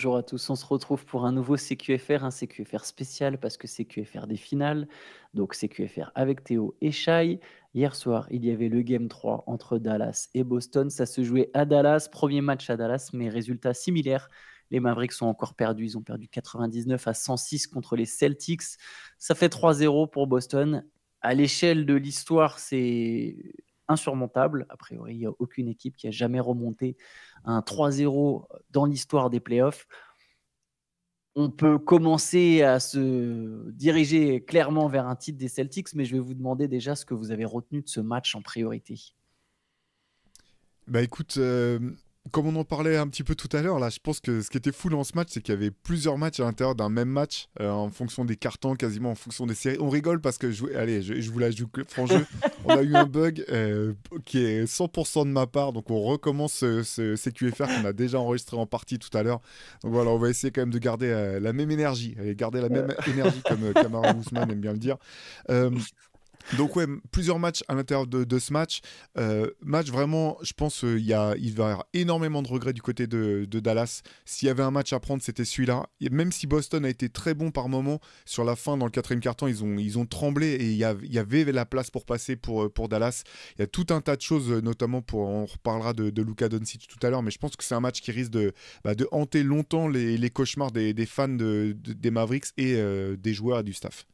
Bonjour à tous, on se retrouve pour un nouveau CQFR, un CQFR spécial parce que CQFR des finales, donc CQFR avec Théo et Shai. Hier soir, il y avait le Game 3 entre Dallas et Boston. Ça se jouait à Dallas, premier match à Dallas, mais résultat similaire. Les Mavericks sont encore perdus, ils ont perdu 99-106 contre les Celtics. Ça fait 3-0 pour Boston. À l'échelle de l'histoire, c'est insurmontable. A priori, il n'y a aucune équipe qui a jamais remonté un 3-0 dans l'histoire des playoffs. On peut commencer à se diriger clairement vers un titre des Celtics, mais je vais vous demander déjà ce que vous avez retenu de ce match en priorité. Bah écoute, comme on en parlait un petit peu tout à l'heure, là, je pense que ce qui était fou dans ce match, c'est qu'il y avait plusieurs matchs à l'intérieur d'un même match, en fonction des cartons, quasiment en fonction des séries. On rigole parce que, allez, je vous la joue franc jeu. On a eu un bug qui est 100% de ma part, donc on recommence ce CQFR qu'on a déjà enregistré en partie tout à l'heure. Donc voilà, on va essayer quand même de garder la même énergie, et garder la même énergie comme Kamara Ousmane aime bien le dire. Donc ouais, plusieurs matchs à l'intérieur de ce match. Match vraiment, je pense il va y avoir énormément de regrets du côté de Dallas. S'il y avait un match à prendre, c'était celui-là. Et même si Boston a été très bon par moment, sur la fin, dans le quatrième quart-temps, ils ont tremblé et il y avait la place pour passer pour Dallas. Il y a tout un tas de choses, notamment on reparlera de Luka Doncic tout à l'heure, mais je pense que c'est un match qui risque de hanter longtemps les cauchemars des fans des Mavericks et des joueurs et du staff.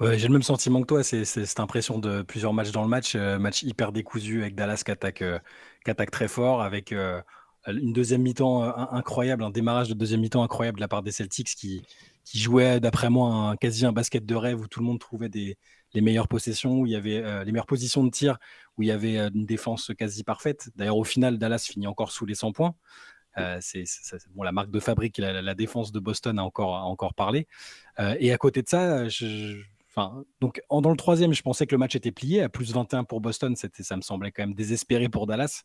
Ouais, j'ai le même sentiment que toi, c'est cette impression de plusieurs matchs dans le match, match hyper décousu avec Dallas qui attaque très fort, avec une deuxième mi-temps incroyable, un démarrage de deuxième mi-temps incroyable de la part des Celtics qui jouait, d'après moi, quasi un basket de rêve où tout le monde trouvait les meilleures possessions, où il y avait les meilleures positions de tir, où il y avait une défense quasi parfaite. D'ailleurs, au final, Dallas finit encore sous les 100 points. Bon, la marque de fabrique, la défense de Boston a encore parlé. Et à côté de ça, donc dans le troisième, je pensais que le match était plié à plus 21 pour Boston. Ça me semblait quand même désespéré pour Dallas,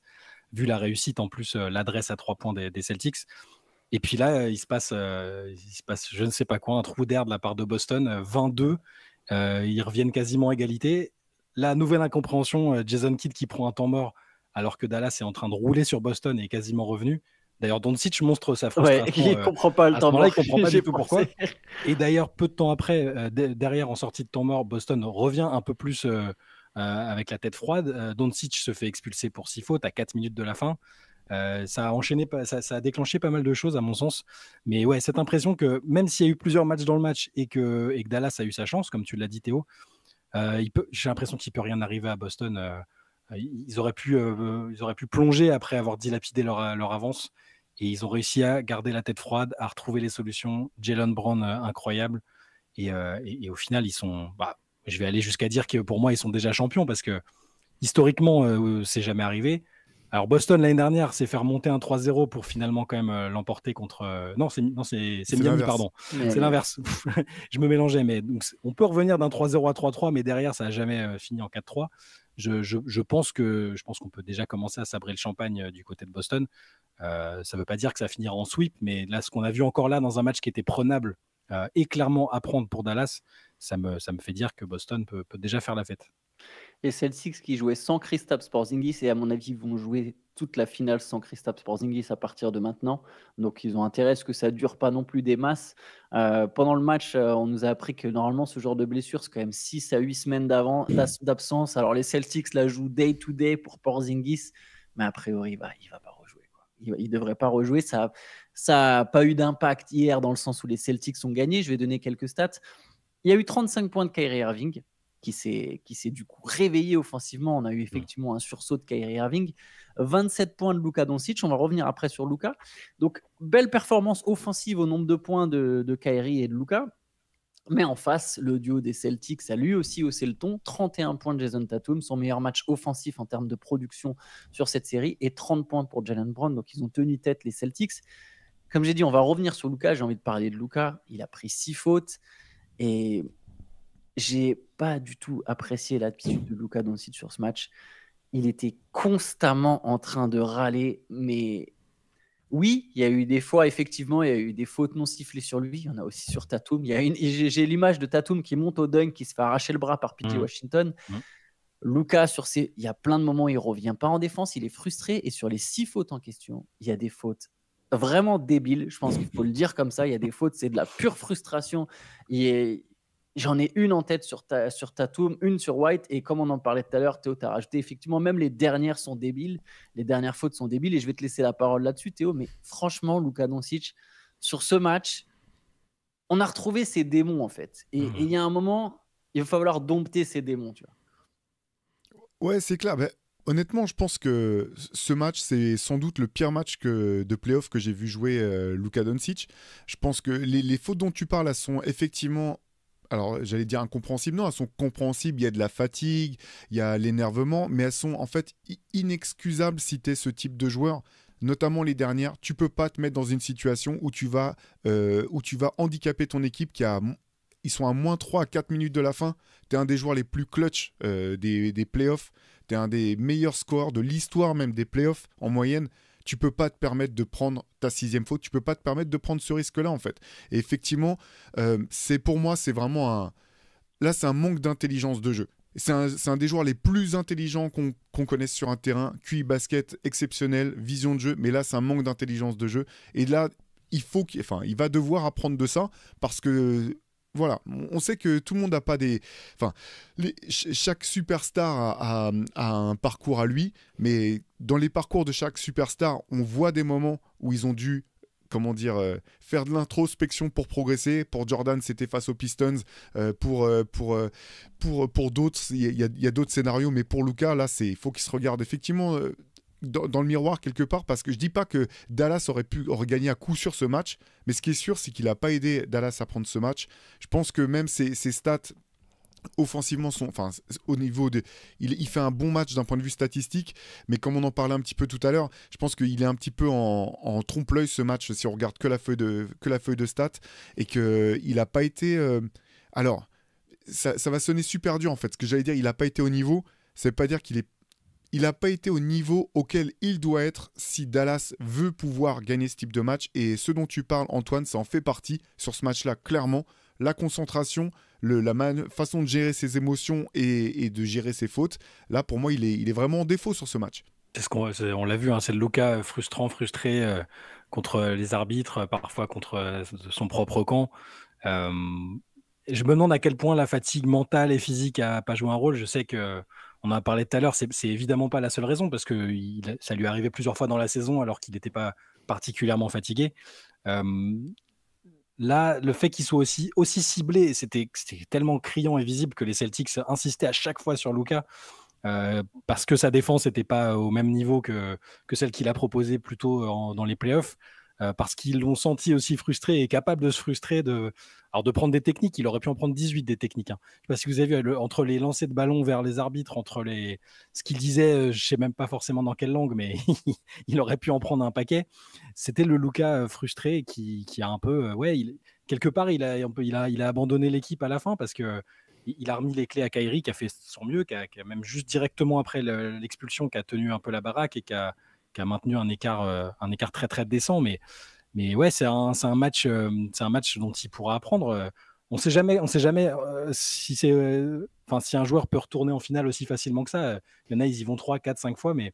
vu la réussite, en plus l'adresse à 3 points des Celtics. Et puis là, il se passe je ne sais pas quoi, un trou d'air de la part de Boston, 22. Ils reviennent quasiment à égalité. La nouvelle incompréhension, Jason Kidd qui prend un temps mort alors que Dallas est en train de rouler sur Boston et est quasiment revenu. D'ailleurs, Doncic montre sa Ouais, frustration. il comprend pas le À ce temps moment-là, il mort. ne comprend pas J'ai du tout pourquoi. pensé. Et d'ailleurs, peu de temps après, derrière, en sortie de temps mort, Boston revient un peu plus avec la tête froide. Doncic se fait expulser pour 6 fautes à 4 minutes de la fin. Ça a enchaîné, ça a déclenché pas mal de choses à mon sens. Mais ouais, cette impression que même s'il y a eu plusieurs matchs dans le match et que Dallas a eu sa chance, comme tu l'as dit Théo, j'ai l'impression qu'il peut rien arriver à Boston. Ils auraient pu plonger après avoir dilapidé leur avance. Et ils ont réussi à garder la tête froide, à retrouver les solutions. Jaylen Brown, incroyable. Et au final, je vais aller jusqu'à dire que pour moi, ils sont déjà champions parce que historiquement, c'est jamais arrivé. Alors Boston l'année dernière s'est fait remonter un 3-0 pour finalement quand même l'emporter contre. Non, c'est Miami, l'inverse. pardon. Mais C'est l'inverse. Je me mélangeais, mais donc, on peut revenir d'un 3-0 à 3-3, mais derrière ça n'a jamais fini en 4-3. Je pense qu'on peut déjà commencer à sabrer le champagne du côté de Boston. Ça ne veut pas dire que ça finira en sweep, mais là, ce qu'on a vu encore là dans un match qui était prenable et clairement à prendre pour Dallas, ça me fait dire que Boston peut déjà faire la fête. les Celtics qui jouaient sans Kristaps Porzingis et à mon avis vont jouer toute la finale sans Kristaps Porzingis à partir de maintenant. Donc ils ont intérêt à ce que ça dure pas non plus des masses. Pendant le match, on nous a appris que normalement ce genre de blessure, c'est quand même 6 à 8 semaines d'absence. Alors les Celtics la jouent day to day pour Porzingis, mais a priori il va pas rejouer, quoi. Il devrait pas rejouer. Ça a pas eu d'impact hier dans le sens où les Celtics ont gagné. Je vais donner quelques stats. Il y a eu 35 points de Kyrie Irving qui s'est du coup réveillé offensivement. On a eu effectivement un sursaut de Kyrie Irving. 27 points de Luka Doncic. On va revenir après sur Luka. Donc, belle performance offensive au nombre de points de Kyrie et de Luka. Mais en face, le duo des Celtics a lui aussi haussé le ton. 31 points de Jason Tatum, son meilleur match offensif en termes de production sur cette série, et 30 points pour Jaylen Brown. Donc, ils ont tenu tête, les Celtics. Comme j'ai dit, on va revenir sur Luka. J'ai envie de parler de Luka. Il a pris 6 fautes. Et j'ai pas du tout apprécié l'attitude de Luka Doncic sur ce match. Il était constamment en train de râler, mais oui, il y a eu des fois, effectivement, il y a eu des fautes non sifflées sur lui. Il y en a aussi sur Tatum. J'ai l'image de Tatum qui monte au dunk, qui se fait arracher le bras par PJ Washington. Luka, il y a plein de moments où il revient pas en défense, il est frustré. Et sur les 6 fautes en question, il y a des fautes vraiment débile. Je pense qu'il faut le dire comme ça. Il y a des fautes, c'est de la pure frustration. J'en ai une en tête sur Tatum, une sur White, et comme on en parlait tout à l'heure, Théo, tu as rajouté, effectivement, même les dernières sont débiles, les dernières fautes sont débiles, et je vais te laisser la parole là-dessus, Théo, mais franchement, Luka Doncic, sur ce match, on a retrouvé ses démons, en fait, et il y a un moment, il va falloir dompter ces démons, tu vois. Ouais, c'est clair. Honnêtement, je pense que ce match, c'est sans doute le pire match de playoff que j'ai vu jouer Luka Doncic. Je pense que les fautes dont tu parles, elles sont effectivement... Alors, j'allais dire incompréhensibles. Non, elles sont compréhensibles. Il y a de la fatigue, il y a l'énervement, mais elles sont en fait inexcusables si tu es ce type de joueur. Notamment les dernières. Tu peux pas te mettre dans une situation où tu vas handicaper ton équipe ils sont à moins 3 à 4 minutes de la fin. Tu es un des joueurs les plus clutch des playoffs. Tu es un des meilleurs scores de l'histoire même des playoffs en moyenne. Tu peux pas te permettre de prendre ta 6e faute. Tu peux pas te permettre de prendre ce risque-là, en fait. Et effectivement, pour moi, c'est vraiment Là, c'est un manque d'intelligence de jeu. C'est un des joueurs les plus intelligents qu'on connaisse sur un terrain. QI basket exceptionnel, vision de jeu. Mais là, c'est un manque d'intelligence de jeu. Et là, il va devoir apprendre de ça parce que... Voilà, on sait que tout le monde n'a pas des... Enfin, chaque superstar a un parcours à lui, mais dans les parcours de chaque superstar, on voit des moments où ils ont dû, faire de l'introspection pour progresser. Pour Jordan, c'était face aux Pistons. Pour d'autres, il y a d'autres scénarios, mais pour Luka, là, il faut qu'il se regarde effectivement... Dans le miroir quelque part, parce que je dis pas que Dallas aurait gagné à coup sûr ce match, mais ce qui est sûr, c'est qu'il n'a pas aidé Dallas à prendre ce match. Je pense que même ses stats offensivement au niveau de... Il fait un bon match d'un point de vue statistique, mais comme on en parlait un petit peu tout à l'heure, je pense qu'il est un petit peu en trompe-l'œil ce match si on regarde que la feuille de stats, et qu'il n'a pas été... Alors, ça va sonner super dur en fait, ce que j'allais dire, il n'a pas été au niveau, ça veut pas dire il n'a pas été au niveau auquel il doit être si Dallas veut pouvoir gagner ce type de match. Et ce dont tu parles, Antoine, ça en fait partie sur ce match-là, clairement. La concentration, la façon de gérer ses émotions et de gérer ses fautes. Là, pour moi, il est vraiment en défaut sur ce match. On l'a vu, hein, c'est le Luka frustré contre les arbitres, parfois contre son propre camp. Je me demande à quel point la fatigue mentale et physique n'a pas joué un rôle. Je sais que... On en a parlé tout à l'heure, c'est évidemment pas la seule raison parce que ça lui est arrivé plusieurs fois dans la saison alors qu'il n'était pas particulièrement fatigué. Là, le fait qu'il soit aussi ciblé, c'était tellement criant et visible que les Celtics insistaient à chaque fois sur Luka parce que sa défense n'était pas au même niveau que celle qu'il a proposée plus tôt dans les playoffs. Parce qu'ils l'ont senti aussi frustré et capable de se frustrer de prendre des techniques. Il aurait pu en prendre 18 des techniques. Hein. Je ne sais pas si vous avez vu, entre les lancers de ballon vers les arbitres, ce qu'il disait, je ne sais même pas forcément dans quelle langue, mais il aurait pu en prendre un paquet. C'était le Luka frustré qui a un peu... quelque part, il a abandonné l'équipe à la fin parce que il a remis les clés à Kyrie qui a fait son mieux, qui a même juste directement après l'expulsion, qui a tenu un peu la baraque et qui a maintenu un écart très très décent, mais ouais, c'est un match dont il pourra apprendre. On sait jamais si si un joueur peut retourner en finale aussi facilement que ça. Il y en a, ils y vont 3, 4, 5 fois, mais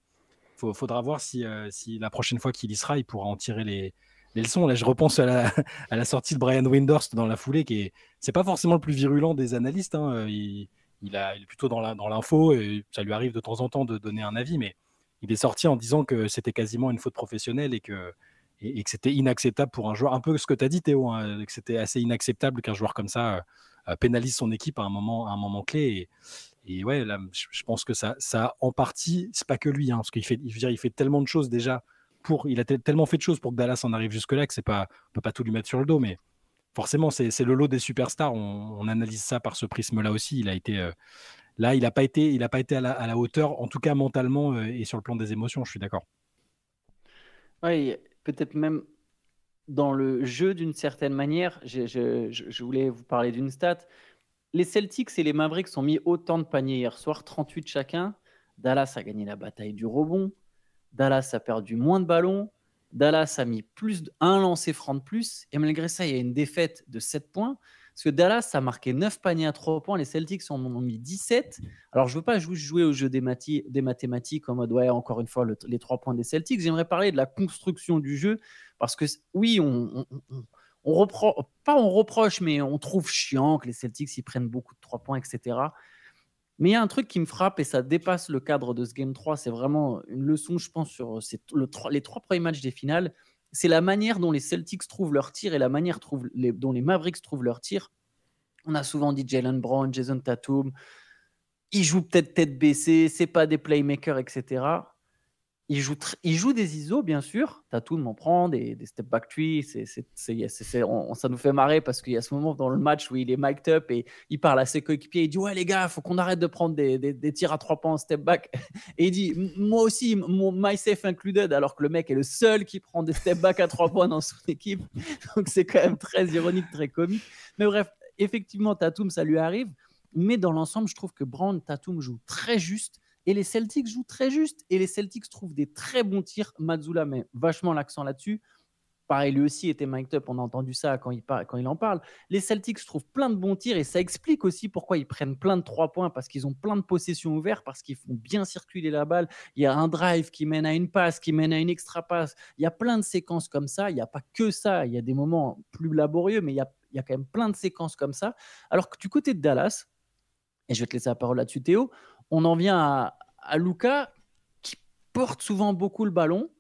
faudra voir si la prochaine fois qu'il y sera, il pourra en tirer les leçons. Là, je repense à la sortie de Brian Windhorst dans la foulée, c'est pas forcément le plus virulent des analystes. Hein. Il est plutôt dans l'info, et ça lui arrive de temps en temps de donner un avis, mais il est sorti en disant que c'était quasiment une faute professionnelle et que c'était inacceptable pour un joueur, un peu ce que tu as dit Théo, hein, que c'était assez inacceptable qu'un joueur comme ça pénalise son équipe à un moment clé. Et ouais, là, je pense que ça en partie, c'est pas que lui, hein, parce qu'il il fait tellement de choses déjà, il a tellement fait de choses pour que Dallas en arrive jusque-là que on peut pas tout lui mettre sur le dos, mais forcément, c'est le lot des superstars. On analyse ça par ce prisme-là aussi. Il a été... Là, il n'a pas été à la hauteur, en tout cas mentalement et sur le plan des émotions, je suis d'accord. Oui, peut-être même dans le jeu d'une certaine manière. Je voulais vous parler d'une stat. Les Celtics et les Mavericks ont mis autant de paniers hier soir, 38 chacun. Dallas a gagné la bataille du rebond. Dallas a perdu moins de ballons. Dallas a mis un lancer franc de plus. Et malgré ça, il y a une défaite de 7 points. Parce que Dallas a marqué 9 paniers à 3 points, les Celtics en ont mis 17. Alors, je ne veux pas juste jouer au jeu des mathématiques en mode, ouais, encore une fois, les 3 points des Celtics. J'aimerais parler de la construction du jeu, parce que oui, on reproche, mais on trouve chiant que les Celtics ils prennent beaucoup de 3 points, etc. Mais il y a un truc qui me frappe, et ça dépasse le cadre de ce Game 3, c'est vraiment une leçon, je pense, sur les 3 premiers matchs des finales. C'est la manière dont les Celtics trouvent leur tir et la manière dont les Mavericks trouvent leur tir. On a souvent dit Jaylen Brown, Jason Tatum, ils jouent peut-être tête baissée, c'est pas des playmakers, etc. Ils jouent des ISO, bien sûr. Tatum en prend, des step back three. Ça nous fait marrer parce qu'il y a ce moment dans le match où il est mic'd up et il parle à ses coéquipiers. Il dit, ouais, les gars, il faut qu'on arrête de prendre des tirs à 3 points en step back. Et il dit, moi aussi, myself included, alors que le mec est le seul qui prend des step back à 3 points dans son équipe. Donc, c'est quand même très ironique, très comique. Mais bref, effectivement, Tatum, ça lui arrive. Mais dans l'ensemble, je trouve que Brown, Tatum jouent très juste. Et les Celtics jouent très juste. Et les Celtics trouvent des très bons tirs. Mazzulla met vachement l'accent là-dessus. Pareil, lui aussi était mic'd up. On a entendu ça quand il en parle. Les Celtics trouvent plein de bons tirs. Et ça explique aussi pourquoi ils prennent plein de 3 points. Parce qu'ils ont plein de possessions ouvertes. Parce qu'ils font bien circuler la balle. Il y a un drive qui mène à une passe, qui mène à une extra passe. Il y a plein de séquences comme ça. Il n'y a pas que ça. Il y a des moments plus laborieux. Mais il y a quand même plein de séquences comme ça. Alors que du côté de Dallas, et je vais te laisser la parole là-dessus, Théo, on en vient à Luka qui porte souvent beaucoup le ballon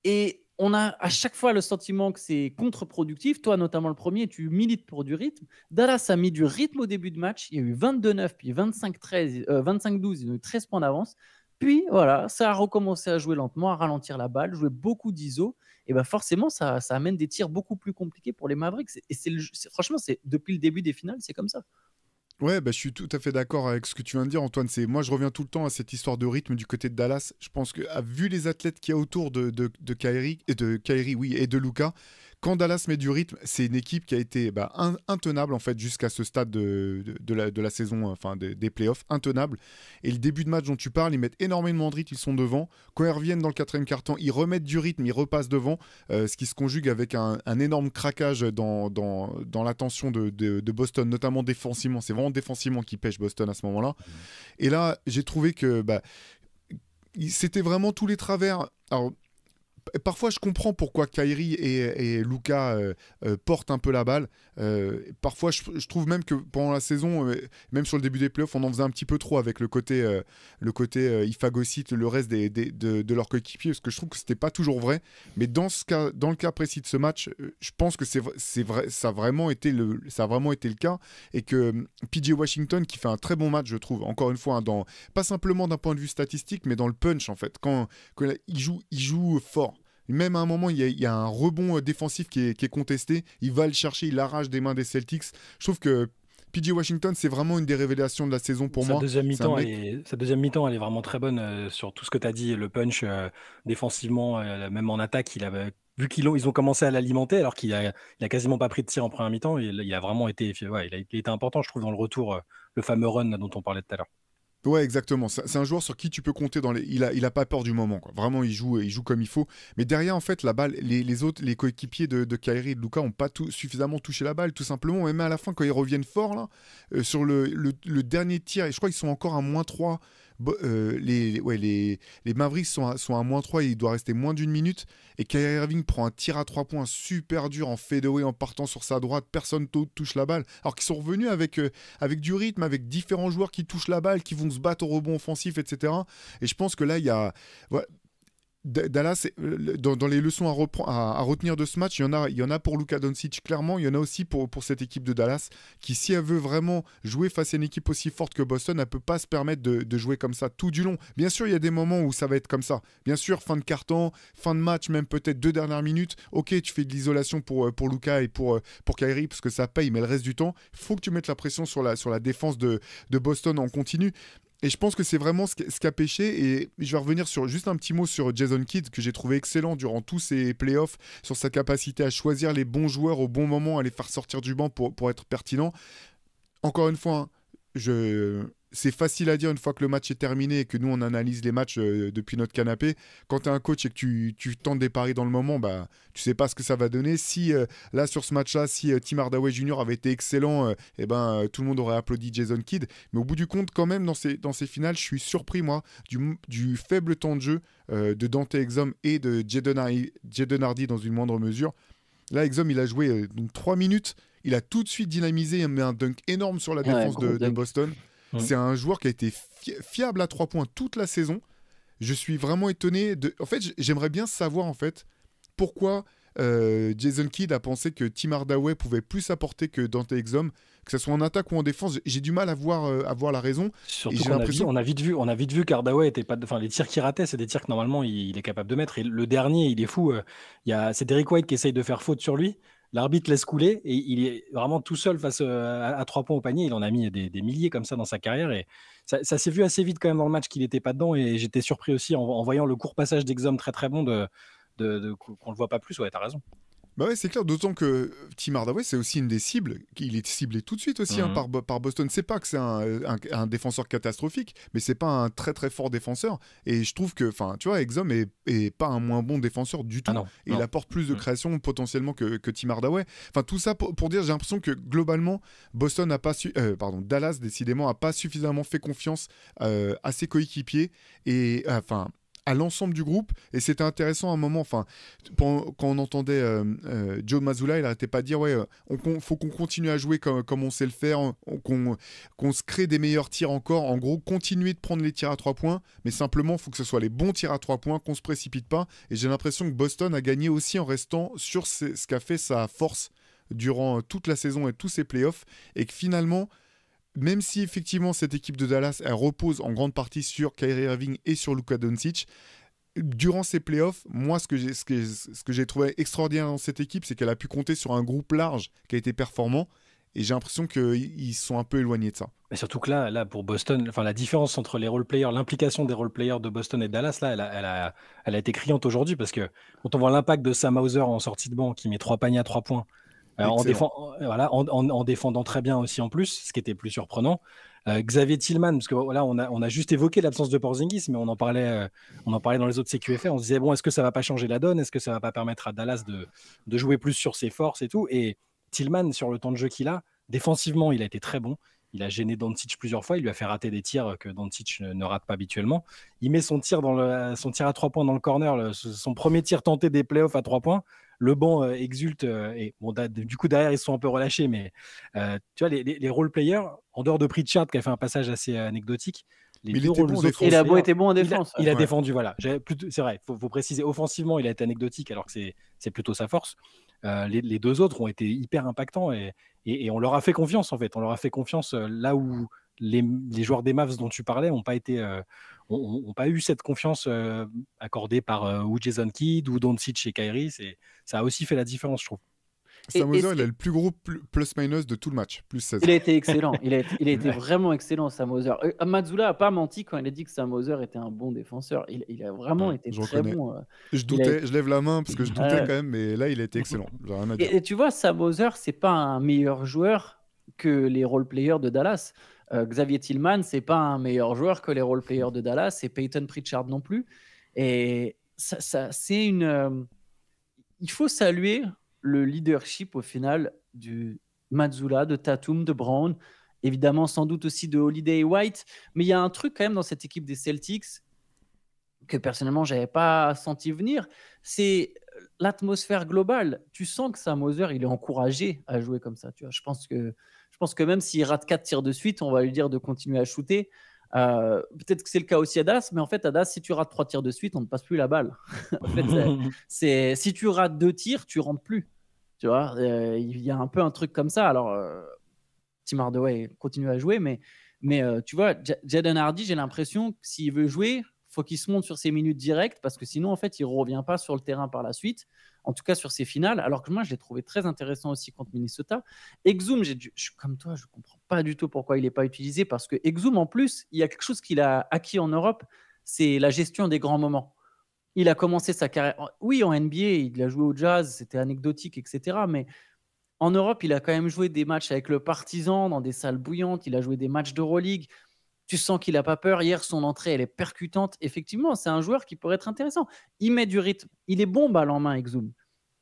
et on a à chaque fois le sentiment que c'est contre-productif. Toi, notamment le premier, tu milites pour du rythme. Dallas a mis du rythme au début de match. Il y a eu 22-9, puis 25-12. Ils ont eu 13 points d'avance. Puis voilà, ça a recommencé à jouer lentement, à ralentir la balle, jouer beaucoup d'ISO. Et ben forcément, ça amène des tirs beaucoup plus compliqués pour les Mavericks. Et franchement, depuis le début des finales, c'est comme ça. Ouais, bah, je suis tout à fait d'accord avec ce que tu viens de dire, Antoine. Moi, je reviens tout le temps à cette histoire de rythme du côté de Dallas. Je pense que, vu les athlètes qu'il y a autour de Kyrie, oui, et de Luka, quand Dallas met du rythme, c'est une équipe qui a été intenable en fait jusqu'à ce stade de la saison, enfin des playoffs, intenable. Et le début de match dont tu parles, ils mettent énormément de rythme, ils sont devant. Quand ils reviennent dans le 4e quart-temps, ils remettent du rythme, ils repassent devant, ce qui se conjugue avec un énorme craquage dans l'attention de Boston, notamment défensivement. C'est vraiment défensivement qui pêche Boston à ce moment-là. Et là, j'ai trouvé que c'était vraiment tous les travers. Alors, parfois, je comprends pourquoi Kyrie et Luka portent un peu la balle. Parfois, je trouve même que pendant la saison, même sur le début des playoffs, on en faisait un petit peu trop avec le côté ils phagocytent le reste de leurs coéquipiers, parce que je trouve que c'était pas toujours vrai. Mais dans le cas précis de ce match, je pense que c'est vrai, ça a vraiment été le cas, et que PJ Washington qui fait un très bon match, je trouve. Encore une fois, pas simplement d'un point de vue statistique, mais dans le punch en fait. Quand il joue fort. Même à un moment, il y a un rebond défensif qui est contesté. Il va le chercher, il l'arrache des mains des Celtics. Je trouve que PJ Washington, c'est vraiment une des révélations de la saison pour moi. Sa deuxième mi-temps, elle est vraiment très bonne sur tout ce que tu as dit. Le punch, défensivement, même en attaque, vu qu'ils ont commencé à l'alimenter, alors qu'il a quasiment pas pris de tir en première mi-temps, il a vraiment été, il a été important, je trouve, dans le retour, le fameux run dont on parlait tout à l'heure. Ouais, exactement. C'est un joueur sur qui tu peux compter il a pas peur du moment, quoi. Vraiment, il joue comme il faut. Mais derrière, en fait, la balle, les coéquipiers de Kyrie et de Luka n'ont pas suffisamment touché la balle, tout simplement. Même à la fin, quand ils reviennent fort, là, sur le dernier tir, et je crois qu'ils sont encore à -3. Les Mavericks sont à -3, il doit rester moins d'1 minute. Et Kyrie Irving prend un tir à 3 points super dur en fadeaway en partant sur sa droite. Personne touche la balle. Alors qu'ils sont revenus avec du rythme, avec différents joueurs qui touchent la balle, qui vont se battre au rebond offensif, etc. Et je pense que là, il y a... Ouais, Dallas, dans les leçons à retenir de ce match, il y en a pour Luka Doncic, clairement. Il y en a aussi pour cette équipe de Dallas, qui, si elle veut vraiment jouer face à une équipe aussi forte que Boston, elle ne peut pas se permettre de jouer comme ça tout du long. Bien sûr, il y a des moments où ça va être comme ça. Bien sûr, fin de quart-temps, fin de match, même peut-être 2 dernières minutes. Ok, tu fais de l'isolation pour Luka et pour Kyrie, parce que ça paye, mais le reste du temps, il faut que tu mettes la pression sur la défense de Boston en continu. Et je pense que c'est vraiment ce qui a pêché. Et je vais revenir sur juste un petit mot sur Jason Kidd, que j'ai trouvé excellent durant tous ces playoffs, sur sa capacité à choisir les bons joueurs au bon moment, à les faire sortir du banc pour être pertinent. Encore une fois, je c'est facile à dire une fois que le match est terminé et que nous on analyse les matchs depuis notre canapé. Quand tu es un coach et que tu tentes des paris dans le moment, bah tu sais pas ce que ça va donner. Si là sur ce match-là, si Tim Hardaway Jr. avait été excellent, tout le monde aurait applaudi Jason Kidd. Mais au bout du compte, quand même dans ces finales, je suis surpris moi du faible temps de jeu de Dante Exum et de Jaden Hardy dans une moindre mesure. Là, Exum, il a joué donc 3 minutes. Il a tout de suite dynamisé, il met un dunk énorme sur la défense de Boston. C'est un joueur qui a été fiable à 3 points toute la saison. Je suis vraiment étonné. En fait, j'aimerais bien savoir en fait pourquoi Jason Kidd a pensé que Tim Hardaway pouvait plus apporter que Dante Exum, que ce soit en attaque ou en défense. J'ai du mal à voir la raison. Surtout qu'on a vite vu qu'Hardaway était pas. Enfin, les tirs qu'il ratait, c'est des tirs que normalement il est capable de mettre. Et le dernier, il est fou. C'est Derrick White qui essaye de faire faute sur lui. L'arbitre laisse couler et il est vraiment tout seul face à 3 points au panier. Il en a mis des milliers comme ça dans sa carrière et ça s'est vu assez vite quand même dans le match qu'il n'était pas dedans. Et j'étais surpris aussi en voyant le court passage d'Exum très très bon qu'on le voit pas plus. Ouais, t'as raison. Bah ouais, c'est clair, d'autant que Tim Hardaway, c'est aussi une des cibles. Il est ciblé tout de suite aussi par Boston. C'est pas que c'est un défenseur catastrophique, mais c'est pas un très très fort défenseur. Et je trouve que, tu vois, Exum est pas un moins bon défenseur du tout. Et il apporte plus de création potentiellement que Tim Hardaway. Enfin, tout ça pour dire, j'ai l'impression que globalement, Dallas décidément a pas suffisamment fait confiance à ses coéquipiers et à l'ensemble du groupe. Et c'était intéressant à un moment, quand on entendait Joe Mazzulla, il n'arrêtait pas de dire faut qu'on continue à jouer comme on sait le faire, qu'on se crée des meilleurs tirs encore, en gros continuer de prendre les tirs à 3 points, mais simplement il faut que ce soit les bons tirs à 3 points, qu'on se précipite pas. Et j'ai l'impression que Boston a gagné aussi en restant sur ce qu'a fait sa force durant toute la saison et tous ses playoffs, et que finalement, même si effectivement cette équipe de Dallas elle repose en grande partie sur Kyrie Irving et sur Luka Doncic, durant ces playoffs, moi ce que j'ai trouvé extraordinaire dans cette équipe, c'est qu'elle a pu compter sur un groupe large qui a été performant, et j'ai l'impression qu'ils sont un peu éloignés de ça. Mais surtout que là pour Boston, la différence entre les role-players, l'implication des role-players de Boston et de Dallas, là, elle a été criante aujourd'hui, parce que quand on voit l'impact de Sam Hauser en sortie de banc, qui met 3 paniers à 3 points, en défendant très bien aussi en plus, ce qui était plus surprenant. Xavier Tillman, parce que voilà, on a juste évoqué l'absence de Porzingis, mais on en parlait dans les autres CQFR. On se disait, bon, est-ce que ça va pas changer la donne? Est-ce que ça va pas permettre à Dallas de jouer plus sur ses forces et tout? Et Tillman, sur le temps de jeu qu'il a, défensivement, il a été très bon. Il a gêné Doncic plusieurs fois. Il lui a fait rater des tirs que Doncic ne rate pas habituellement. Il met son tir à 3 points dans le corner, son premier tir tenté des playoffs à 3 points. Le banc exulte et bon, du coup derrière ils se sont un peu relâchés, mais tu vois, les role-players, en dehors de Pritchard qui a fait un passage assez anecdotique, il était bon il a beau été bon en défense. Il a défendu, voilà. C'est vrai, faut préciser, offensivement il a été anecdotique alors que c'est plutôt sa force. Les deux autres ont été hyper impactants et on leur a fait confiance en fait. On leur a fait confiance là où les joueurs des Mavs dont tu parlais n'ont pas eu cette confiance accordée par ou Jason Kidd ou Doncic chez Kyrie. Ça a aussi fait la différence, je trouve. Sam Hauser, il a le plus gros plus-minus de tout le match, plus 16. Il a été excellent. Il a été vraiment excellent, Sam Hauser. Mazzulla n'a pas menti quand il a dit que Sam Hauser était un bon défenseur. Il a vraiment été très bon. Je doutais, je lève la main parce que je doutais quand même, mais là, il a été excellent. Rien à dire. Et tu vois, Sam Hauser, c'est pas un meilleur joueur que les role-players de Dallas. Xavier Tillman, c'est pas un meilleur joueur que les role-players de Dallas, et Peyton Pritchard non plus. Et c'est il faut saluer le leadership au final de Mazzulla, de Tatum, de Brown, évidemment sans doute aussi de Holiday et White, mais il y a un truc quand même dans cette équipe des Celtics que personnellement j'avais pas senti venir, c'est l'atmosphère globale. Tu sens que Sam Hauser, il est encouragé à jouer comme ça. Tu vois, je pense que même s'il rate 4 tirs de suite, on va lui dire de continuer à shooter. Peut-être que c'est le cas aussi à Dallas, mais en fait à Dallas, si tu rates 3 tirs de suite, on ne passe plus la balle. En fait, si tu rates 2 tirs, tu rentres plus. Tu vois, il y a un peu un truc comme ça. Alors Tim Hardaway continue à jouer, mais tu vois, Jaden Hardy, j'ai l'impression que s'il veut jouer, faut qu'il se monte sur ses minutes directes, parce que sinon en fait il revient pas sur le terrain par la suite, en tout cas sur ses finales. Alors que moi je l'ai trouvé très intéressant aussi contre Minnesota. Exum, je suis comme toi, je comprends pas du tout pourquoi il n'est pas utilisé, parce que Exum en plus, il y a quelque chose qu'il a acquis en Europe, c'est la gestion des grands moments. Il a commencé sa carrière, oui, en NBA, il a joué au Jazz, c'était anecdotique, etc. Mais en Europe, il a quand même joué des matchs avec le Partizan dans des salles bouillantes, il a joué des matchs d'Euroleague. Tu sens qu'il n'a pas peur. Hier, son entrée, elle est percutante. Effectivement, c'est un joueur qui pourrait être intéressant. Il met du rythme. Il est bon balle en main, Exum.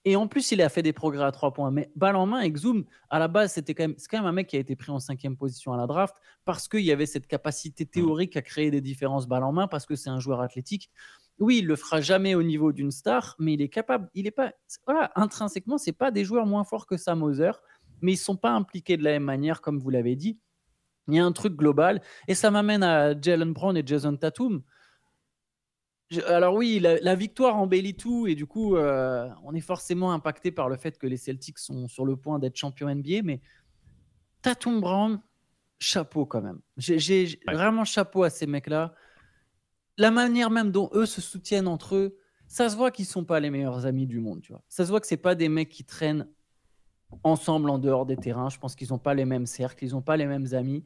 Et en plus, il a fait des progrès à 3 points. Mais balle en main, Exum, à la base, c'est quand même un mec qui a été pris en 5e position à la draft parce qu'il y avait cette capacité théorique à créer des différences balle en main, parce que c'est un joueur athlétique. Oui, il le fera jamais au niveau d'une star, mais il est capable. Il est pas, voilà, intrinsèquement, c'est pas des joueurs moins forts que Sam Hauser, mais ils sont pas impliqués de la même manière, comme vous l'avez dit. Il y a un truc global, et ça m'amène à Jaylen Brown et Jason Tatum. Alors oui, la victoire embellit tout, et du coup, on est forcément impacté par le fait que les Celtics sont sur le point d'être champions NBA, mais Tatum Brown, chapeau quand même. J'ai vraiment chapeau à ces mecs-là. La manière même dont eux se soutiennent entre eux, ça se voit qu'ils ne sont pas les meilleurs amis du monde. Tu vois. Ça se voit que ce n'est pas des mecs qui traînent ensemble en dehors des terrains. Je pense qu'ils n'ont pas les mêmes cercles, ils n'ont pas les mêmes amis.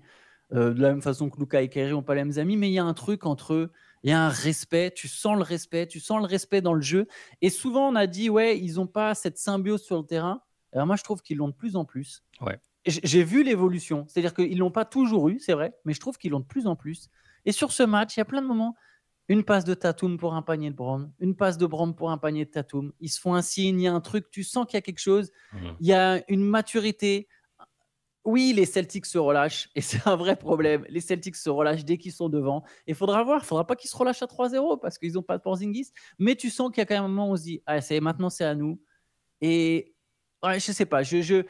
De la même façon que Luka et Kyrie n'ont pas les mêmes amis, mais il y a un truc entre eux, il y a un respect, tu sens le respect dans le jeu. Et souvent, on a dit, ouais, ils n'ont pas cette symbiose sur le terrain. Alors moi, je trouve qu'ils l'ont de plus en plus. Ouais. J'ai vu l'évolution. C'est-à-dire qu'ils ne l'ont pas toujours eu, c'est vrai, mais je trouve qu'ils l'ont de plus en plus. Et sur ce match, il y a plein de moments. Une passe de Tatum pour un panier de Brown, une passe de Brown pour un panier de Tatum. Ils se font un signe, il y a un truc, tu sens qu'il y a quelque chose. Il y a une maturité. Oui, les Celtics se relâchent, et c'est un vrai problème. Les Celtics se relâchent dès qu'ils sont devant. Et il faudra voir, il ne faudra pas qu'ils se relâchent à 3-0 parce qu'ils n'ont pas de Porzingis. Mais tu sens qu'il y a quand même un moment où on se dit, ah, maintenant c'est à nous. Et ouais, je ne sais pas, je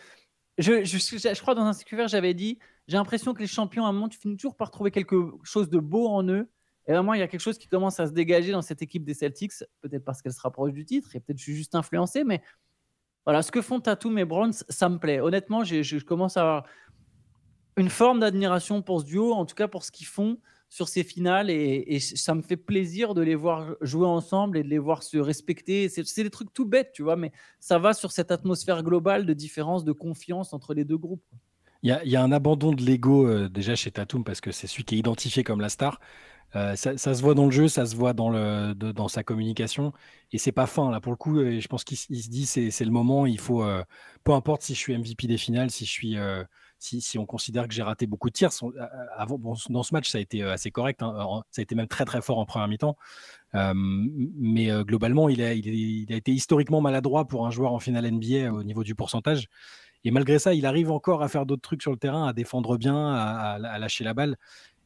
crois dans un CQVR, j'avais dit, j'ai l'impression que les champions, à un moment, tu finis toujours par trouver quelque chose de beau en eux. Et vraiment, il y a quelque chose qui commence à se dégager dans cette équipe des Celtics, peut-être parce qu'elle se rapproche du titre, et peut-être que je suis juste influencé, mais voilà, ce que font Tatum et Brown, ça me plaît. Honnêtement, je commence à avoir une forme d'admiration pour ce duo, en tout cas pour ce qu'ils font sur ces finales, et ça me fait plaisir de les voir jouer ensemble et de les voir se respecter. C'est des trucs tout bêtes, tu vois, mais ça va sur cette atmosphère globale de différence, de confiance entre les deux groupes. Il y a un abandon de l'ego déjà chez Tatum parce que c'est celui qui est identifié comme la star. Ça se voit dans le jeu, ça se voit dans sa communication, et c'est pas fin là pour le coup. Je pense qu'il se dit c'est le moment, il faut peu importe si je suis MVP des finales, si on considère que j'ai raté beaucoup de tirs. Dans ce match ça a été assez correct, hein, ça a été même très très fort en première mi-temps, mais globalement il a été historiquement maladroit pour un joueur en finale NBA au niveau du pourcentage. Et malgré ça, il arrive encore à faire d'autres trucs sur le terrain, à défendre bien, à lâcher la balle.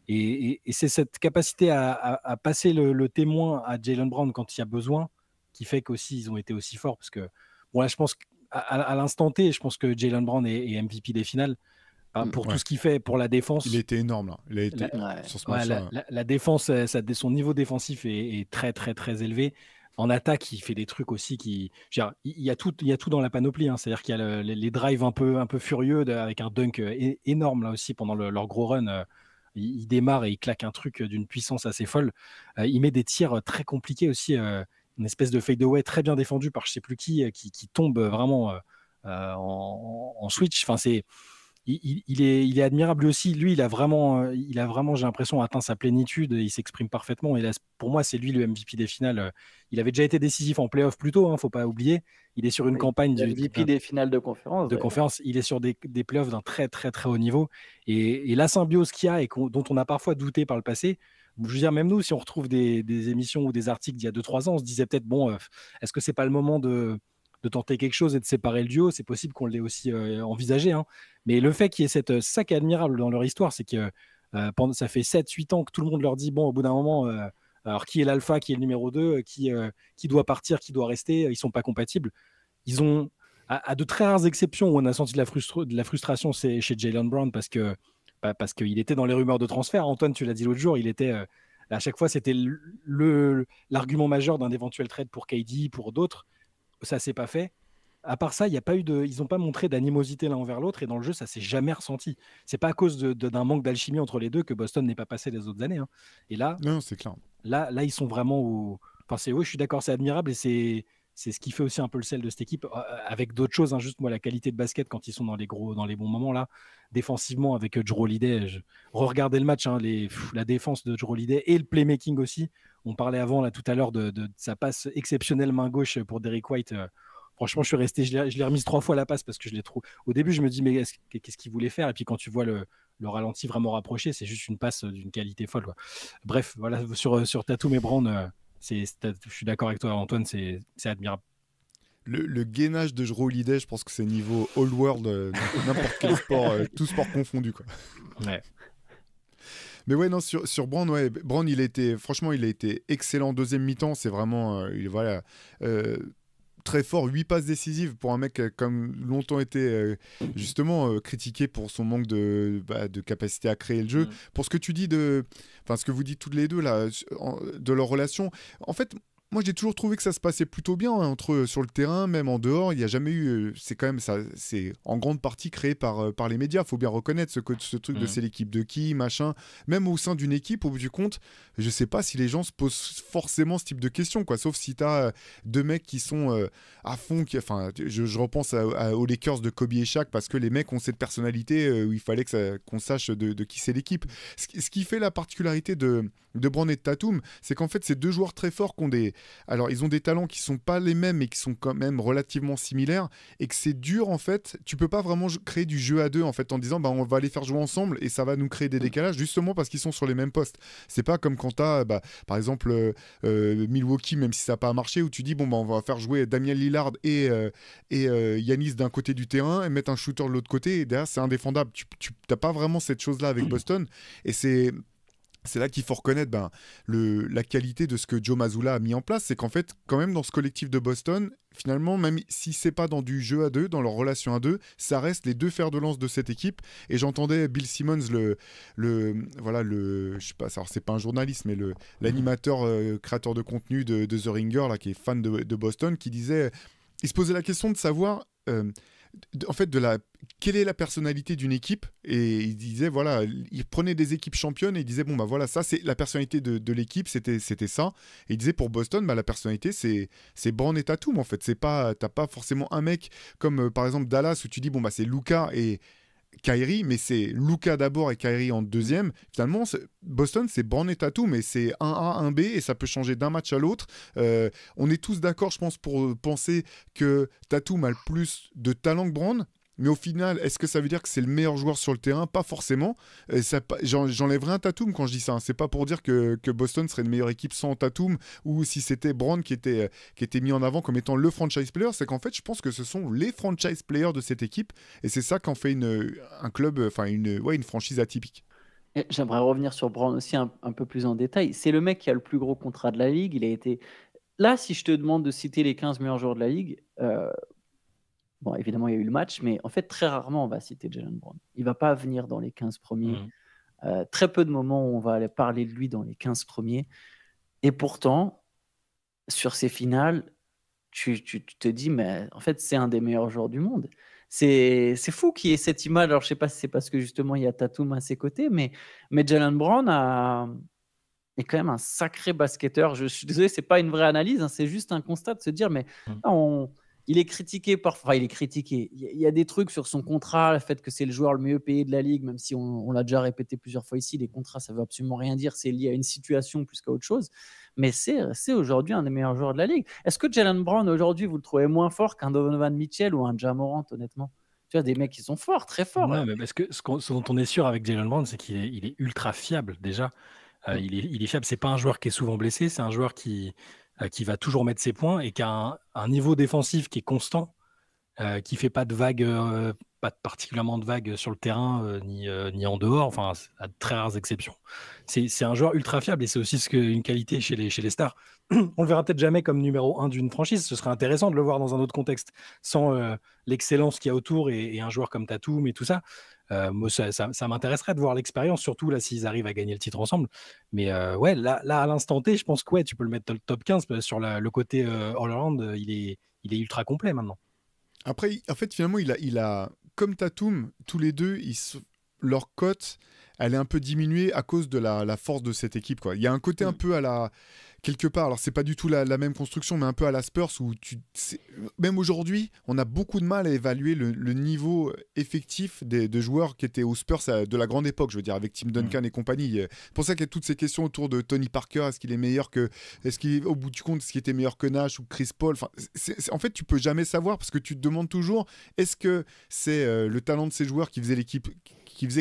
Et c'est cette capacité à passer le témoin à Jaylen Brown quand il y a besoin qui fait qu'aussi ils ont été aussi forts. Parce que, bon, là, je pense qu'à l'instant T, je pense que Jaylen Brown est MVP des finales. Pour tout ce qu'il fait pour la défense. Il était énorme, là. Il a été sur ce match-là. La défense, son niveau défensif est très, très, très élevé. En attaque, il fait des trucs aussi il y a tout dans la panoplie, hein. C'est-à-dire qu'il y a les drives un peu furieux avec un dunk énorme là aussi pendant leur gros run. Il démarre et il claque un truc d'une puissance assez folle. Il met des tirs très compliqués aussi, une espèce de fadeaway très bien défendu par je sais plus qui tombe vraiment en switch. Enfin, il est admirable lui aussi. Lui, il a vraiment, j'ai l'impression, atteint sa plénitude. Il s'exprime parfaitement. Et là, pour moi, c'est lui le MVP des finales. Il avait déjà été décisif en playoff plus tôt, hein, faut pas oublier. Il est sur une campagne du MVP des finales de conférence. Il est sur des playoffs d'un très, très, très haut niveau. Et la symbiose qu'il y a et dont on a parfois douté par le passé. Je veux dire, même nous, si on retrouve des émissions ou des articles d'il y a 2-3 ans, on se disait peut-être, bon, est-ce que c'est pas le moment de tenter quelque chose et de séparer le duo? C'est possible qu'on l'ait aussi envisagé, hein. Mais le fait qu'il y ait ça qui est admirable dans leur histoire, c'est que ça fait 7-8 ans que tout le monde leur dit, bon, au bout d'un moment, alors qui est l'alpha, qui est le numéro 2, qui doit partir, qui doit rester, ils sont pas compatibles. Ils ont, à de très rares exceptions où on a senti de la frustration, c'est chez Jaylen Brown parce qu'il était dans les rumeurs de transfert. Antoine, tu l'as dit l'autre jour, il était à chaque fois, c'était l'argument majeur d'un éventuel trade pour KD, pour d'autres. Ça s'est pas fait. À part ça, il y a pas eu ils n'ont pas montré d'animosité l'un envers l'autre, et dans le jeu, ça s'est jamais ressenti. C'est pas à cause d'un manque d'alchimie entre les deux que Boston n'est pas passé les autres années, hein. Et là, non, c'est clair. Là, ils sont vraiment Enfin, oui, je suis d'accord, c'est admirable, et c'est ce qui fait aussi un peu le sel de cette équipe, avec d'autres choses, hein. Juste moi, la qualité de basket quand ils sont dans les bons moments là, défensivement avec Jrue Holiday. Regardez le match, hein, la défense de Jrue Holiday et le playmaking aussi. On parlait avant là tout à l'heure de sa passe exceptionnelle main gauche pour Derrick White. Franchement, je suis resté, je l'ai remise 3 fois à la passe parce que je l'ai trop. Au début, je me dis, mais qu'est-ce qu'il voulait faire? Et puis quand tu vois le ralenti vraiment rapproché, c'est juste une passe d'une qualité folle, quoi. Bref, voilà, sur Tatum et Brown, je suis d'accord avec toi, Antoine, c'est admirable. Le gainage de Jrue Holiday, je pense que c'est niveau all world, n'importe quel sport, tout sport confondu, quoi. Ouais. Mais ouais, non, sur Brown, ouais, Brown, franchement, il a été excellent en deuxième mi-temps. C'est vraiment, voilà, très fort. 8 passes décisives pour un mec qui a comme longtemps été justement critiqué pour son manque de capacité à créer le jeu. Pour ce que tu dis ce que vous dites toutes les deux là, de leur relation, en fait. Moi, j'ai toujours trouvé que ça se passait plutôt bien entre eux sur le terrain, même en dehors. Il n'y a jamais eu. C'est quand même ça. C'est en grande partie créé par les médias. Faut bien reconnaître ce truc de c'est l'équipe de qui, machin. Même au sein d'une équipe, au bout du compte, je sais pas si les gens se posent forcément ce type de questions, quoi. Sauf si tu as deux mecs qui sont à fond. Je repense aux Lakers de Kobe et Shaq parce que les mecs ont cette personnalité où il fallait qu'on sache de qui c'est l'équipe. Ce qui fait la particularité de Brown et de Tatum, c'est qu'en fait, c'est deux joueurs très forts qui ont alors, ils ont des talents qui sont pas les mêmes, mais qui sont quand même relativement similaires, et que c'est dur, en fait. Tu peux pas vraiment créer du jeu à deux, en fait, en disant, on va les faire jouer ensemble, et ça va nous créer des décalages, justement parce qu'ils sont sur les mêmes postes. C'est pas comme quand t'as, par exemple, Milwaukee, même si ça n'a pas marché, où tu dis, on va faire jouer Damian Lillard et Giannis d'un côté du terrain, et mettre un shooter de l'autre côté, et derrière, c'est indéfendable. Tu n'as pas vraiment cette chose-là avec Boston, et c'est là qu'il faut reconnaître la qualité de ce que Joe Mazzulla a mis en place. C'est qu'en fait, quand même, dans ce collectif de Boston, finalement, même si c'est pas dans du jeu à deux, dans leur relation à deux, ça reste les deux fers de lance de cette équipe. Et j'entendais Bill Simmons, je sais pas, alors c'est pas un journaliste, mais l'animateur, créateur de contenu de The Ringer, là, qui est fan de Boston, qui disait, il se posait la question de savoir. En fait, quelle est la personnalité d'une équipe, et il disait, voilà, il prenait des équipes championnes et il disait, voilà, ça c'est la personnalité de l'équipe, c'était ça, et il disait pour Boston, la personnalité c'est Brown et Tatum, en fait, t'as pas forcément un mec comme par exemple Dallas où tu dis, c'est Luka et Kyrie, mais c'est Luka d'abord et Kyrie en deuxième. Finalement, Boston, c'est Brown et Tatum, mais c'est 1A, 1B, et ça peut changer d'un match à l'autre. On est tous d'accord, je pense, pour penser que Tatum a le plus de talent que Brown. Mais au final, est-ce que ça veut dire que c'est le meilleur joueur sur le terrain? Pas forcément. J'enlèverai un Tatum quand je dis ça. C'est pas pour dire que Boston serait une meilleure équipe sans Tatum, ou si c'était Brown qui était mis en avant comme étant le franchise player. C'est qu'en fait, je pense que ce sont les franchise players de cette équipe, et c'est ça qu'en fait un club, une franchise atypique. J'aimerais revenir sur Brown aussi un peu plus en détail. C'est le mec qui a le plus gros contrat de la ligue. Il a été... Là, si je te demande de citer les 15 meilleurs joueurs de la ligue, bon, évidemment, il y a eu le match, mais en fait, très rarement, on va citer Jaylen Brown. Il ne va pas venir dans les 15 premiers. Très peu de moments où on va aller parler de lui dans les 15 premiers. Et pourtant, sur ces finales, tu te dis, mais en fait, c'est un des meilleurs joueurs du monde. C'est fou qu'il y ait cette image. Alors, je ne sais pas si c'est parce que justement, il y a Tatum à ses côtés, mais Jaylen Brown est quand même un sacré basketteur. Je suis désolé, ce n'est pas une vraie analyse, hein, c'est juste un constat de se dire, mais il est critiqué parfois. Enfin, il est critiqué. Il y a des trucs sur son contrat, le fait que c'est le joueur le mieux payé de la ligue, même si on l'a déjà répété plusieurs fois ici, les contrats, ça ne veut absolument rien dire. C'est lié à une situation plus qu'à autre chose. Mais c'est aujourd'hui un des meilleurs joueurs de la ligue. Est-ce que Jaylen Brown, aujourd'hui, vous le trouvez moins fort qu'un Donovan Mitchell ou un Ja Morant, honnêtement? Tu vois, des mecs qui sont forts, très forts. Non, mais parce que ce dont on est sûr avec Jaylen Brown, c'est qu'il est ultra fiable, déjà. Il est fiable. C'est pas un joueur qui est souvent blessé. C'est un joueur qui va toujours mettre ses points et qui a un niveau défensif qui est constant, qui fait pas de vagues, pas particulièrement de vagues sur le terrain ni en dehors, enfin à de très rares exceptions. C'est un joueur ultra fiable, et c'est aussi une qualité chez les stars. On le verra peut-être jamais comme numéro 1 d'une franchise. Ce serait intéressant de le voir dans un autre contexte, sans l'excellence qu'il y a autour et un joueur comme Tatum et tout ça. Moi, ça m'intéresserait de voir l'expérience, surtout là s'ils arrivent à gagner le titre ensemble. Mais ouais, là à l'instant T, je pense que ouais, tu peux le mettre dans le top 15 sur le côté all-around. Il est ultra complet maintenant. Après, en fait, finalement, il a comme Tatum, tous les deux, leur cote, elle est un peu diminuée à cause de la force de cette équipe, quoi. Il y a un côté un peu à la... Quelque part, alors c'est pas du tout la même construction, mais un peu à la Spurs où même aujourd'hui, on a beaucoup de mal à évaluer le niveau effectif de joueurs qui étaient aux Spurs de la grande époque, je veux dire, avec Tim Duncan et compagnie. C'est pour ça qu'il y a toutes ces questions autour de Tony Parker. Est-ce qu'il, au bout du compte, est-ce qu'il était meilleur que Nash ou Chris Paul? Enfin, en fait, tu peux jamais savoir parce que tu te demandes toujours, est-ce que c'est le talent de ces joueurs qui faisait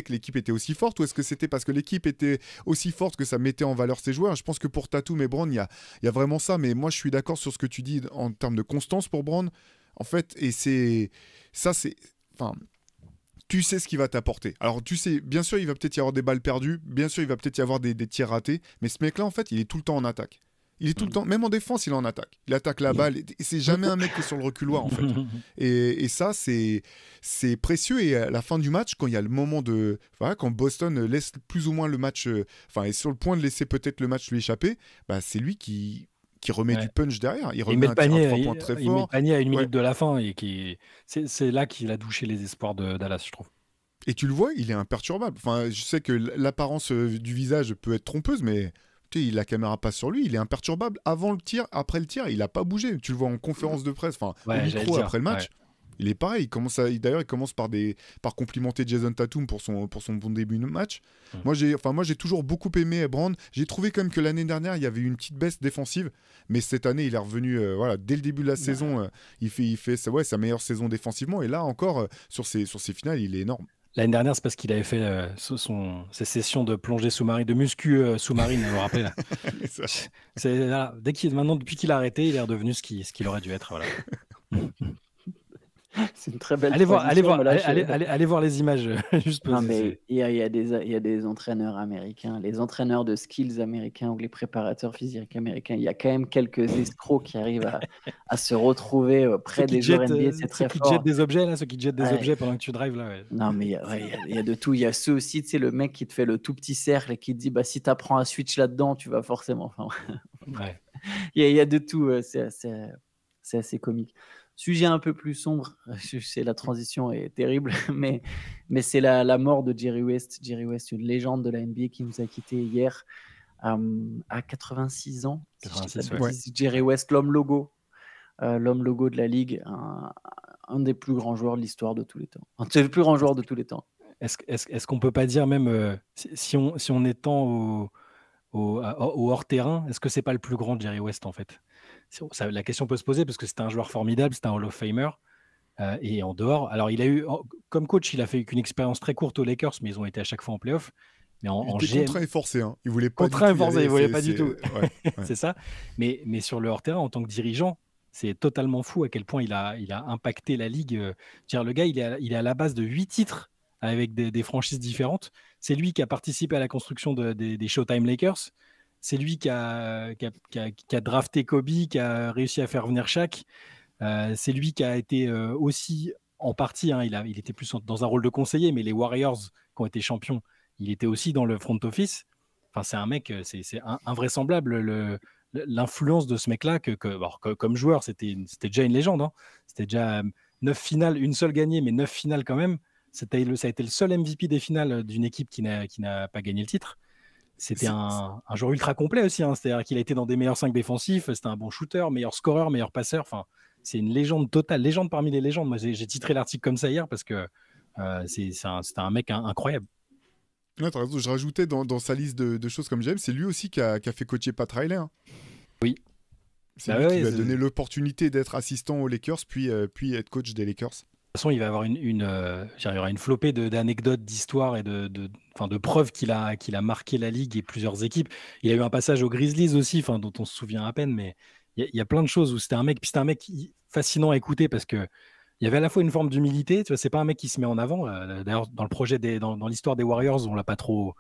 que l'équipe était aussi forte, ou est-ce que c'était parce que l'équipe était aussi forte que ça mettait en valeur ses joueurs? Je pense que pour Tatum et Brown, il y a vraiment ça, mais moi je suis d'accord sur ce que tu dis en termes de constance pour Brown, en fait, et enfin, tu sais ce qu'il va t'apporter. Alors tu sais, bien sûr il va peut-être y avoir des balles perdues, bien sûr il va peut-être y avoir des tirs ratés, mais ce mec-là, en fait, il est tout le temps en attaque. Il est tout le temps, même en défense, il est en attaque. Il attaque la balle, et c'est jamais un mec qui est sur le reculoir, en fait. Et ça, c'est précieux. Et à la fin du match, quand il y a le moment de... Voilà, quand Boston laisse plus ou moins le match... est sur le point de laisser peut-être le match lui échapper, bah, c'est lui qui remet du punch derrière. Il remet un tir à 3 points très fort. Il met le panier à 1 minute de la fin. Et c'est là qu'il a douché les espoirs de Dallas, je trouve. Et tu le vois, il est imperturbable. Enfin, je sais que l'apparence du visage peut être trompeuse, mais... La caméra passe sur lui, il est imperturbable avant le tir, après le tir, il n'a pas bougé. Tu le vois en conférence de presse, au micro après le match. Il est pareil. D'ailleurs, il commence par complimenter Jason Tatum pour son bon début de match. Moi, j'ai toujours beaucoup aimé Brown. J'ai trouvé quand même que l'année dernière, il y avait eu une petite baisse défensive, mais cette année, il est revenu. Dès le début de la saison, il fait sa meilleure saison défensivement. Et là encore, sur ses finales, il est énorme. L'année dernière, c'est parce qu'il avait fait ses sessions de plongée sous-marine, de muscu sous-marine, vous vous rappelez là. Depuis qu'il a arrêté, il est redevenu ce qu'il aurait dû être. Voilà. C'est une très belle allez voir les images. Juste non, mais il y a des entraîneurs américains, les entraîneurs de skills américains ou les préparateurs physiques américains. Il y a quand même quelques escrocs qui arrivent à se retrouver près des joueurs NBA. C'est très fort. Ceux qui jettent des objets, là, ceux qui jettent des objets pendant que tu drives. Là, ouais. Non, mais il y a de tout. Il y a ceux aussi, tu sais, le mec qui te fait le tout petit cercle et qui te dit bah, si tu apprends à switch là-dedans, tu vas forcément. Ouais. Il y a de tout. C'est assez comique. Sujet un peu plus sombre, je sais, la transition est terrible, mais c'est la mort de Jerry West. Jerry West, une légende de la NBA qui nous a quittés hier à 86 ans. 86, ouais. Jerry West, l'homme logo de la Ligue, un des plus grands joueurs de l'histoire de tous les temps. C'est le plus grand joueur de tous les temps. Est-ce qu'on ne peut pas dire même, si on étend au hors-terrain, est-ce que ce n'est pas le plus grand de Jerry West en fait? La question peut se poser parce que c'était un joueur formidable, c'était un Hall of Famer. Et en dehors, alors il a eu, comme coach, il a fait qu'une expérience très courte aux Lakers, mais ils ont été à chaque fois en playoff. Mais il était contraint et forcé, hein. Il voulait pas contraint et forcé, il voulait pas du tout. Ouais. C'est ça. Mais sur le hors-terrain, en tant que dirigeant, c'est totalement fou à quel point il a impacté la ligue. Le gars, il est à la base de 8 titres avec des franchises différentes. C'est lui qui a participé à la construction des Showtime Lakers. C'est lui qui a drafté Kobe, qui a réussi à faire venir Shaq. C'est lui qui a été aussi, en partie, hein, il était plus dans un rôle de conseiller, mais les Warriors qui ont été champions, il était aussi dans le front office. Enfin, c'est un mec, c'est invraisemblable l'influence de ce mec-là. Comme joueur, c'était déjà une légende. Hein. C'était déjà 9 finales, une seule gagnée, mais 9 finales quand même. Ça a été le seul MVP des finales d'une équipe qui n'a pas gagné le titre. C'était un joueur ultra complet aussi, hein. C'est-à-dire qu'il a été dans des meilleurs 5 défensifs, c'était un bon shooter, meilleur scoreur, meilleur passeur. Enfin, c'est une légende totale, légende parmi les légendes. Moi, j'ai titré l'article comme ça hier parce que c'était un mec incroyable. Ouais, t'as raison. Je rajoutais dans sa liste de choses comme j'aime, c'est lui aussi qui a fait coacher Pat Riley. Hein. Oui. C'est lui qui lui a donné l'opportunité d'être assistant aux Lakers, puis être coach des Lakers. De toute façon, il va y avoir il y aura une flopée d'anecdotes, d'histoires et de preuves qu'il a marqué la ligue et plusieurs équipes. Il a eu un passage aux Grizzlies aussi, dont on se souvient à peine, mais il y a plein de choses où c'était un mec fascinant à écouter parce que il y avait à la fois une forme d'humilité. Tu vois, c'est pas un mec qui se met en avant. D'ailleurs, dans le projet dans l'histoire des Warriors, on l'a pas trop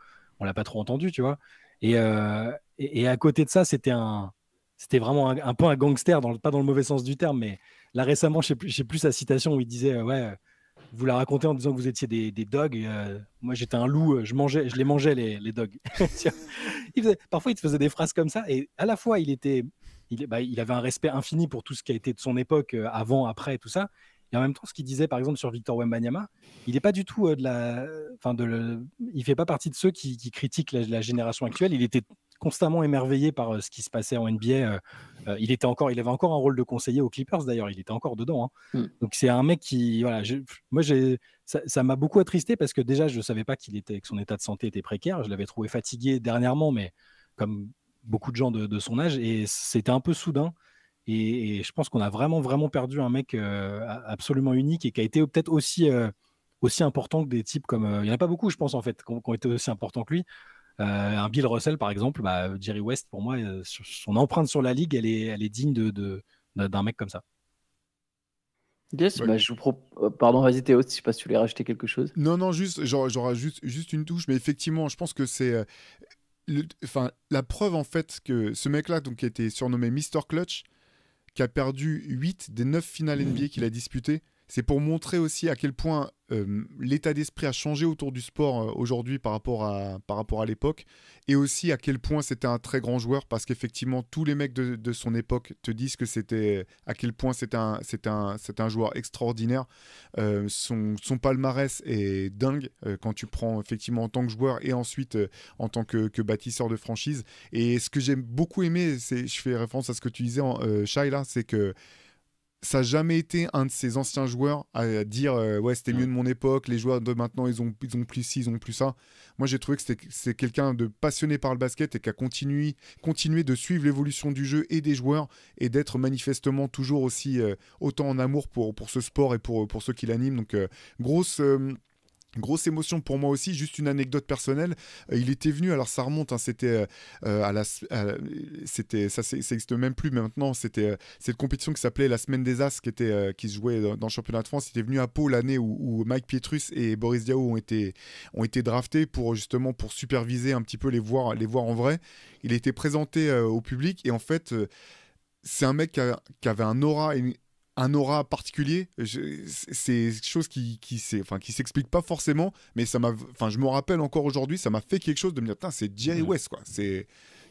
entendu, tu vois. Et à côté de ça, c'était vraiment un peu un gangster, pas dans le mauvais sens du terme, mais là récemment, je sais plus sa citation où il disait vous la racontez en disant que vous étiez des dogs. Moi, j'étais un loup, je les mangeais les dogs. Parfois, il te faisait des phrases comme ça, et à la fois, il avait un respect infini pour tout ce qui a été de son époque, avant, après, tout ça. Et en même temps, ce qu'il disait par exemple sur Victor Wembanyama, il n'est pas du tout il fait pas partie de ceux qui critiquent la génération actuelle. Il était constamment émerveillé par ce qui se passait en NBA. Il avait encore un rôle de conseiller aux Clippers d'ailleurs. Il était encore dedans. Hein. Donc c'est un mec qui, voilà, ça m'a beaucoup attristé parce que déjà je savais pas que son état de santé était précaire. Je l'avais trouvé fatigué dernièrement, mais comme beaucoup de gens de son âge, et c'était un peu soudain. Et je pense qu'on a vraiment, vraiment perdu un mec absolument unique et qui a été peut-être aussi important que des types comme. Il n'y en a pas beaucoup, je pense, en fait, qui ont été aussi importants que lui. Un Bill Russell, par exemple, Jerry West, pour moi, son empreinte sur la ligue, elle est digne d'un mec comme ça. Yes, je vous pardon, vas-y Théo, je sais pas si tu voulais rajouter quelque chose. Non, j'aurais juste une touche, mais effectivement, je pense que c'est la preuve en fait que ce mec-là, donc qui a été surnommé Mr. Clutch, qui a perdu 8 des 9 finales NBA qu'il a disputées, c'est pour montrer aussi à quel point l'état d'esprit a changé autour du sport aujourd'hui par rapport à l'époque, et aussi à quel point c'était un très grand joueur, parce qu'effectivement tous les mecs de son époque te disent que à quel point c'était un joueur extraordinaire. Son palmarès est dingue quand tu prends effectivement en tant que joueur et ensuite en tant que bâtisseur de franchise. Et ce que j'ai beaucoup aimé, je fais référence à ce que tu disais, Shai, là, c'est que ça n'a jamais été un de ces anciens joueurs à dire ouais, c'était mieux de mon époque, les joueurs de maintenant ils ont plus ci, ils ont plus ça. Moi j'ai trouvé que c'est quelqu'un de passionné par le basket et qui a continué de suivre l'évolution du jeu et des joueurs, et d'être manifestement toujours aussi autant en amour pour ce sport et pour ceux qui l'animent. Donc grosse émotion pour moi aussi. Juste une anecdote personnelle. Il était venu, alors ça remonte, hein, c'était ça n'existe même plus, mais maintenant c'était cette compétition qui s'appelait la Semaine des As, qui se jouait dans le championnat de France. Il était venu à Pau l'année où Mike Pietrus et Boris Diaw ont été draftés pour superviser un petit peu les voir en vrai. Il a été présenté au public, et en fait c'est un mec qui avait un aura particulier. C'est quelque chose qui s'explique pas forcément, mais je me rappelle encore aujourd'hui, ça m'a fait quelque chose de me dire, putain, c'est Jerry West, quoi.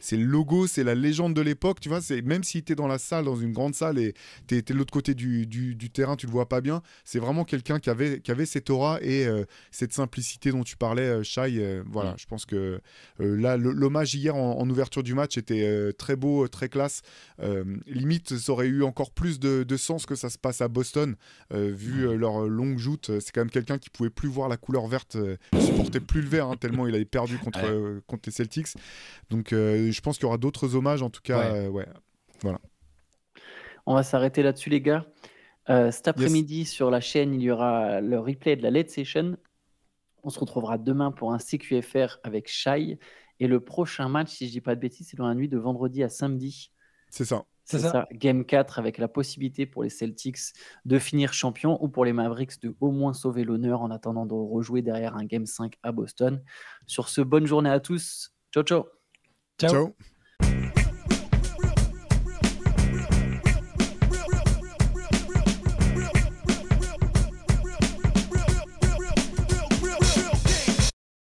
C'est le logo, c'est la légende de l'époque, tu vois. Même si t'es dans la salle, dans une grande salle, et t'es de l'autre côté du terrain, tu le vois pas bien, c'est vraiment quelqu'un qui avait cette aura et cette simplicité dont tu parlais, Shai. Voilà, je pense que là, l'hommage hier en ouverture du match était très beau, très classe. Limite, ça aurait eu encore plus de sens que ça se passe à Boston, vu leur longue joute. C'est quand même quelqu'un qui pouvait plus voir la couleur verte, ne supportait plus le vert, hein, tellement il avait perdu contre les Celtics. Donc je pense qu'il y aura d'autres hommages, en tout cas. Voilà. On va s'arrêter là-dessus, les gars. Cet après-midi, sur la chaîne, il y aura le replay de la late session. On se retrouvera demain pour un CQFR avec Shai. Et le prochain match, si je ne dis pas de bêtises, c'est dans la nuit de vendredi à samedi. C'est ça. C'est ça. Game 4, avec la possibilité pour les Celtics de finir champion, ou pour les Mavericks de au moins sauver l'honneur en attendant de rejouer derrière un Game 5 à Boston. Sur ce, bonne journée à tous. Ciao, ciao. Ciao.